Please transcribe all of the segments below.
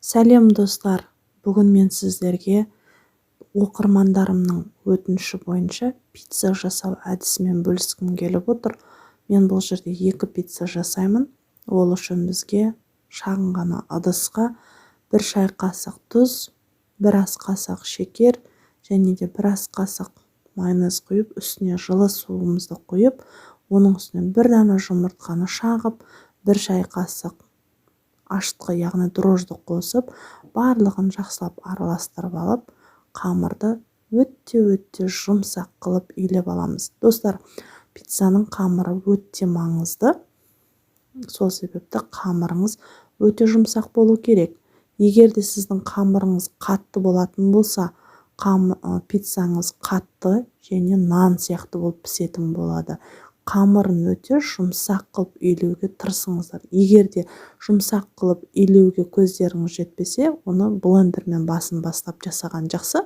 Сәлем достар, бүгін мен сіздерге оқырмандарымның өтініші бойынша пицца жасау әдісімен бөліскім келіп отыр. Мен бұл жерде 2 пицца жасаймын. Ол үшін бізге шағын ғана ыдысқа 1 шай қасық тұз, 1 ас қасық шекер және де 1 ас қасық майонез құйып, үстіне жылы суымызды құйып, оның үстіне 1 дана жұмыртқаны шағып, 1 шай қасық ашытқы, яғни дрожжды қосып, барлығын жақсылап араластырып алып, қамырды өте жұмсақ қылып илеп аламыз. Достар, пиццаның қамыры өте маңызды. Сол себепті қамырыңыз өте жұмсақ болу керек. Егер де сіздің қамырыңыз қатты болатын болса, пиццаңыз қатты және нан сияқты болып пісетін болады. Қамырын өте жұмсақ қылып илеуге тырысыңыздар. Егер де жұмсақ қылып илеуге көздеріңіз жетпесе, оны блендермен басын бастап жасаған жақсы.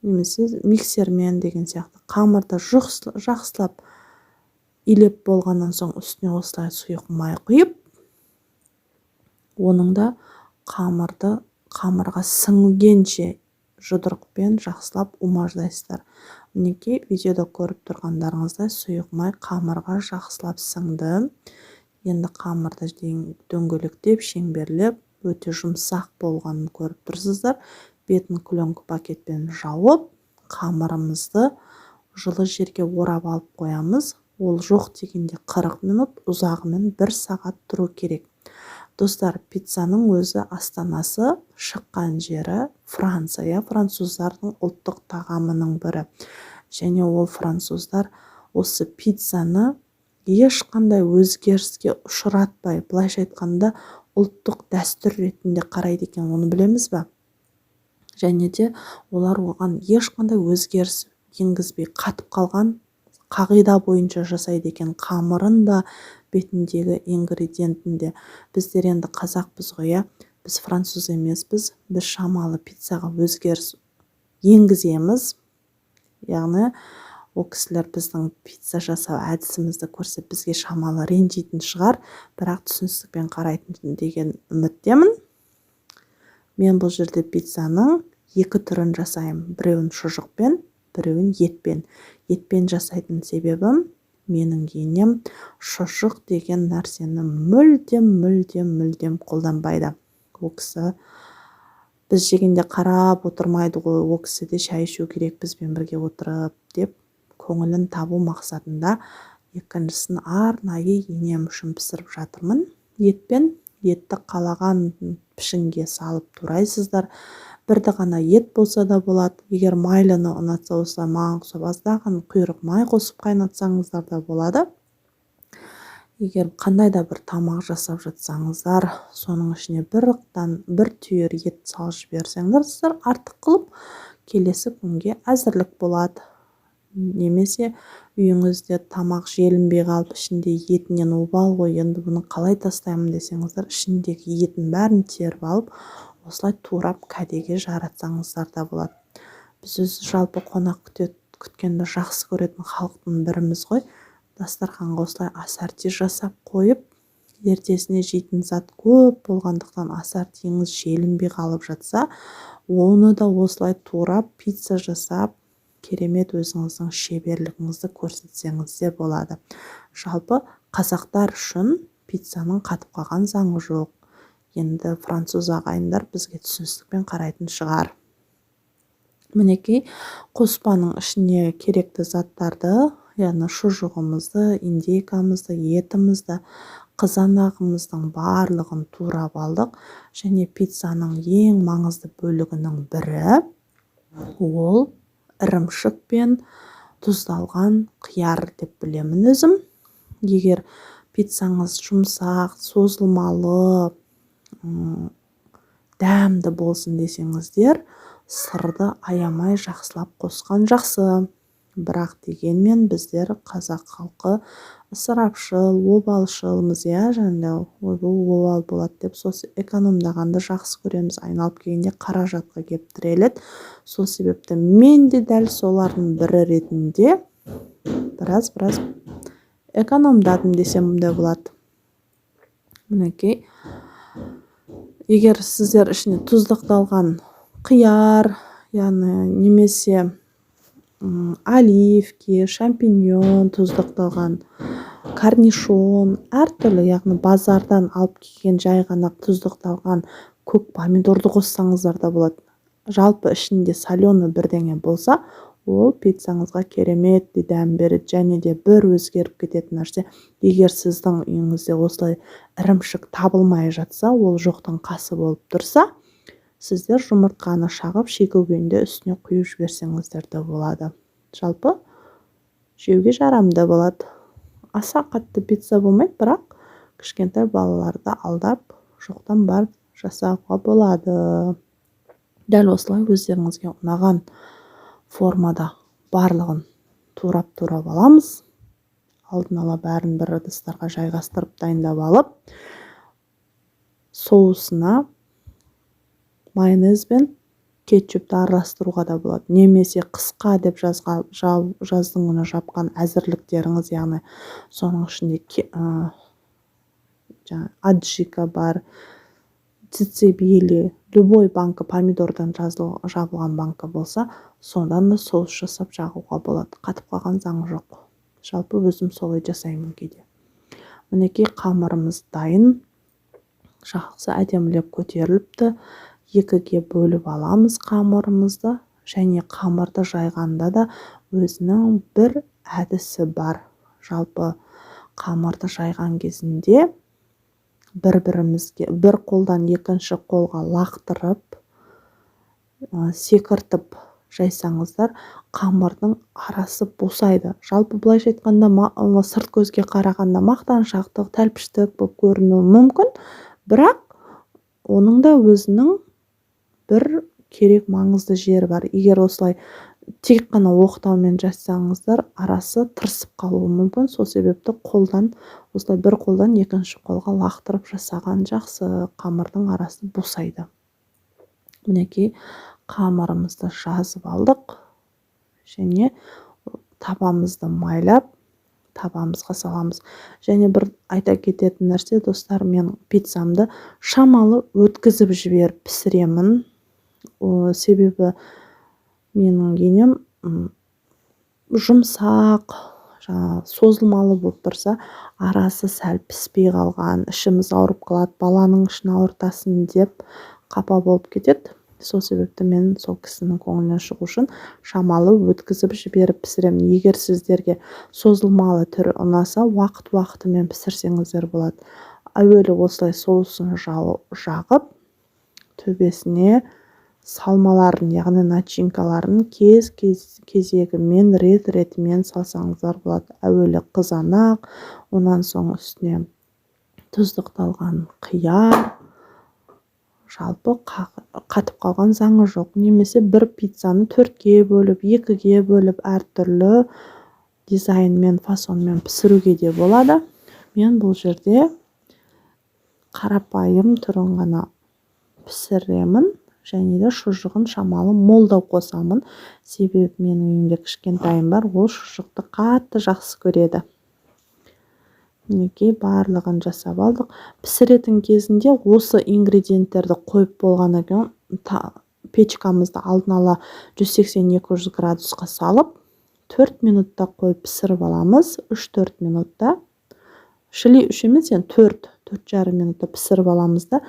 Немесе миксермен деген сияқты. Қамырды жақсылап илеп болғаннан соң үстіне осылай сұйық май құйып, оның да қамырға сіңгенше жұдырықпен жақсылап умаждайсыздар. Мінекей видеода көріп тұрғандарыңыздай сұйық май қамырға жақсылап сіңді. Енді қамырды дөңгелектеп, шеңберлеп, өте жұмсақ болғанын көріп тұрсыздар. Бетін пленка пакетпен жауып, қамырымызды жылы жерге орап алып қоямыз. Ол жоқ дегенде 40 минут, ұзағымен 1 сағат тұру керек. Достар, пиццаның өзі астанасы, шыққан жері Франция, француздардың ұлттық тағамының бірі. Және ол француздар осы пиццаны ешқандай өзгеріске ұшыратпай, былайша айтқанда ұлттық дәстүр ретінде қарайды екен, оны білеміз бе? Және де олар оған ешқандай өзгеріс енгізбей, қатып қалған қағида бойынша жасайды екен. Қамырын да, бетіндегі ингредиентін де. Біздер енді қазақпыз ғой, біз француз емеспіз. Біз шамалы пиццаға өзгеріс енгіземіз. Яғни ол кісілер біздің пицца жасау әдісімізді көрсе, бізге шамалы ренжитін шығар, бірақ түсіністікпен қарайтын деген үміттемін. Мен бұл жерде пиццаның 2 түрін жасаймын. Біреуін шұжықпен, біреуін етпен. Етпен жасайтын себебім, менің енем шұжық деген нәрсені мүлдем қолданбайды. Ол кісі біз жегенде қарап отырмайды ғой, ол кісі де шай ішу керек бізбен бірге отырып деп, көңілін табу мақсатында екіншісін арнайы енем үшін пісіріп жатырмын. Етті қалаған пішінге салып турайсыздар. Бірді ғана ет болса да болады. Егер майлыны ұнатса, осылай маған ұқсап аздаған құйрық май қосып қайнатсаңыздар да болады. Егер қандай да бір тамақ жасап жатсаңыздар, соның ішіне бір түйір ет салып жіберсеңдер, сіздер артық қылып, келесі күнге әзірлік болады. Немесе үйіңізде тамақ желінбей қалып, ішінде етінен обал ғой, енді бұны қалай тастаймын десеңіздер, ішіндегі етін бәрін теріп алып, осылай турап кәдеге жаратсаңыздар да болады. Біз жалпы қонақ күткенді жақсы көретін халықтың біріміз ғой. Дастарханға осылай ассорти жасап қойып, ертесіне жейтін зат көп болғандықтан ассортиіңіз желінбей қалып жатса, оны да осылай турап, пицца жасап, керемет өзіңіздің шеберлігіңізді көрсетсеңіз де болады. Жалпы қазақтар үшін пиццаның қатып қалған заңы жоқ. Енді француз ағайындар бізге түсіністікпен қарайтын шығар. Мінекей, қоспаның ішіне керекті заттарды, яғни шұжығымызды, индейкамызды, етімізді, қызанағымыздың барлығын турап алдық. Және пиццаның ең маңызды бөлігінің бірі, ол ірімшік пен тұздалған қияр деп білемін өзім. Егер пиццаңыз жұмсақ, созылмалы, дәмді болсын десеңіздер, сырды аямай жақсылап қосқан жақсы. Бірақ дегенмен біздер қазақ халқы ысырапшыл, обалшылмыз, және обал болады деп, сосы экономдағанды жақсы көреміз. Айналып келгенде қаражатқа кеп тіреледі. Сол себепті мен де дәл солардың бірі ретінде біраз экономдадым десем де болады. Мінекей, егер сіздер ішіне тұздықталған қияр, яғни немесе оливки, шампиньон, тұздықталған корнишон, әртүрлі, яғни базардан алып келген жай ғана тұздықталған көк помидорды қоссаңыздар да болады. Жалпы ішінде соленый бірдеңе болса, ол пиццаңызға кереметтей дәм береді. Және де бір өзгеріп кететін нәрсе, егер сіздің үйіңізде осылай ірімшік табылмай жатса, ол жоқтың қасы болып тұрса, сіздер жұмыртқаны шағып шикі күйінде үстіне құйып жіберсеңіздер де болады. Жалпы жеуге жарамды болады. Аса қатты пицца болмайды, бірақ кішкентай балаларды алдап жоқтан бар жасауға болады. Дәл осылай өздеріңізге ұнаған формада барлығын турап аламыз. Алдын ала бәрін бір ыдыстарға жайғастырып дайындап алып, соусына майонез бен кетчупты араластыруға да болады. Немесе қысқа деп жаздың күні жапқан әзірліктеріңіз, яғни соның ішінде аджика бар, цицибили, любой банка помидордан жабылған банка болса, содан да соус жасап жағуға болады. Қатып қалған заңы жоқ. Жалпы өзім солай жасаймын кейде. Мінекей қамырымыз дайын. Жақсы әдемілеп көтеріліпті. Екіге бөліп аламыз қамырымызды. Және қамырды жайғанда да өзінің бір әдісі бар. Жалпы қамырды жайған кезінде бір-бірімізге бір қолдан екінші қолға лақтырып, секіртіп жайсаңыздар, қамырдың арасы босайды. Жалпы былайша айтқанда, сырт көзге қарағанда мақтаншақтық, тәлпіштік болып көрінуі мүмкін, бірақ оның да өзінің бір керек маңызды жері бар. Егер осылай тек қана оқтаумен жасаңыздар, арасы тырысып қалуы мүмкін. Сол себепті осылай бір қолдан екінші қолға лақтырып жасаған жақсы, қамырдың арасы босайды. Мінекей қамырымызды жазып алдық. Және табамызды майлап, табамызға саламыз. Және бір айта кететін нәрсе, достар, мен пиццамды шамалы өткізіп жіберіп пісіремін. Себебі менің енем жұмсақ, созылмалы болып тұрса, арасы сәл піспей қалған, ішіміз ауырып қалады, баланың ішін ауыртасын деп қапа болып кетеді. Сол себепті мен сол кісінің көңілінен шығу үшін шамалы өткізіп жіберіп пісіремін. Егер сіздерге созылмалы түрі ұнаса, уақытымен пісірсеңіздер болады. Әуелі осылай соусын жағып, төбесіне салмаларын, яғни начинкаларын кезегімен, рет-ретімен салсаңыздар болады. Әуелі қызанақ, онан соң үстіне тұздықталған қияр. Жалпы қатып қалған заңы жоқ. Немесе бір пиццаны 4-ге бөліп, 2-ге бөліп, әртүрлі дизайнмен, фасонмен пісіруге де болады. Мен бұл жерде қарапайым түрін ғана пісіремін. Және де шұжығын шамалы молдау қосамын. Себебі менің үйімде кішкентайым бар, ол шұжықты қатты жақсы көреді. Мінекей барлығын жасап алдық. Пісіретін кезінде осы ингредиенттерді қойып болғаннан кейін печкамызды алдын ала 180-200 градусқа салып, 4 минутта қойып пісіріп аламыз. 3-4 минутта. 3 емес, 4-4,5 минутта пісіріп аламыз да,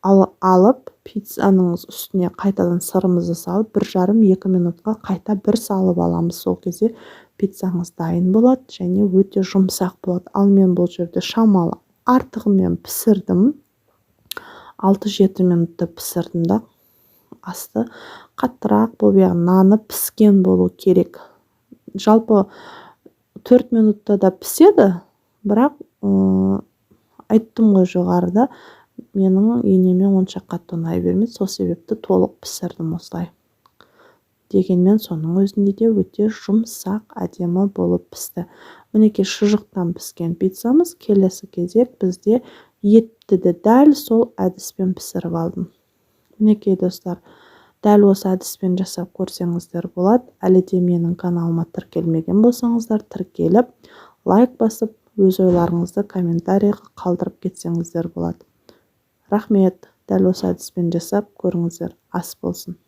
алып пиццаның үстіне қайтадан сырымызды салып 1,5-2 минутқа қайта бір салып аламыз. Сол кезде пиццаңыз дайын болады және өте жұмсақ болады. Ал мен бұл жерде шамалы артығымен пісірдім. 6-7 минутта пісірдім да, асты қаттырақ болып, наны піскен болу керек. Жалпы 4 минутта да піседі, бірақ айттым ғой жоғарыда, менің енеме онша қатты ұнай бермейді. Сол себепті толық пісірдім осылай. Дегенмен соның өзінде де өте жұмсақ, әдемі болып пісті. Мінекей шұжықтан піскен пиццамыз. Келесі кезек бізде етті де дәл сол әдіспен пісіріп алдым. Мінекей достар, дәл осы әдіспен жасап көрсеңіздер болады. Әлі де менің каналыма тіркелмеген болсаңыздар, тіркеліп, лайк басып, өз ойларыңызды комментарийға қалдырып кетсеңіздер болады. Рахмет. дәл осы әдіспен жасап көріңіздер. Ас болсын.